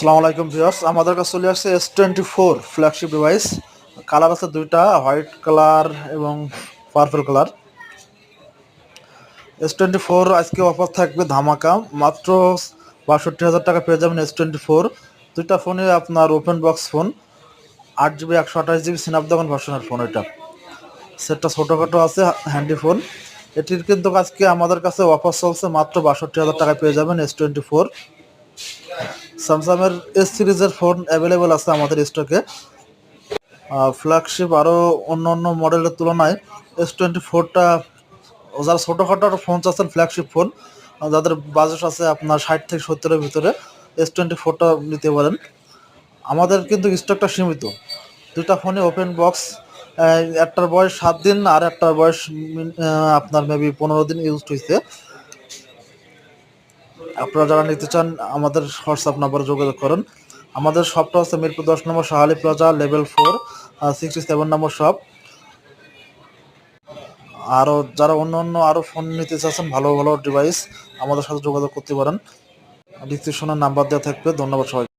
আসসালামু আলাইকুম ভিউয়ার্স, আমাদের কাছে চলে আসছে S24 ফ্ল্যাগশিপ ডিভাইস। কালার আছে দুইটা, হোয়াইট কালার এবং পার্পল কালার। S24 আজকে অফার থাকবে ধামাকা, মাত্র ৬২,০০০ টাকা পেয়ে যাবেন S24। দুইটা ফোনে আপনার open box phone, 8 GB 128 GB Snapdragon ভার্সনের ফোন। এটা সেটটা ছোটোখাটো আছে, হ্যান্ডি ফোন। এটির কিন্তু আজকে আমাদের কাছে অফার চলছে, মাত্র ৬২,০০০ টাকায় পেয়ে যাবেন S24। স্যামসাংয়ের এস সিরিজের ফোন অ্যাভেলেবেল আছে আমাদের স্টকে। ফ্ল্যাগশিপ আরও অন্য অন্য মডেলের তুলনায় S24টা, যারা ছোটোখাটো ফোন চাচ্ছেন ফ্ল্যাগশিপ ফোন, যাদের বাজেট আছে আপনার ৬০ থেকে ৭০-এর ভিতরে, S24টা নিতে পারেন। আমাদের কিন্তু স্টকটা সীমিত। দুটা ফোনে ওপেন বক্স, একটার বয়স ৭ দিন আর একটার বয়স আপনার মেবি 15 দিন ইউজড হয়েছে। আপনারা যারা নিতে চান আমাদের হোয়াটসঅ্যাপ নাম্বারে যোগাযোগ করেন। আমাদের শপটা হচ্ছে মিরপুর 10 নম্বর শাহালি প্লাজা, লেভেল 4, 67 নম্বর শপ। আরও যারা অন্য অন্য আরও ফোন নিতে চাচ্ছেন, ভালো ভালো ডিভাইস, আমাদের সাথে যোগাযোগ করতে পারেন। ডিসক্রিপশনে নাম্বার দেওয়া থাকবে। ধন্যবাদ সবাই।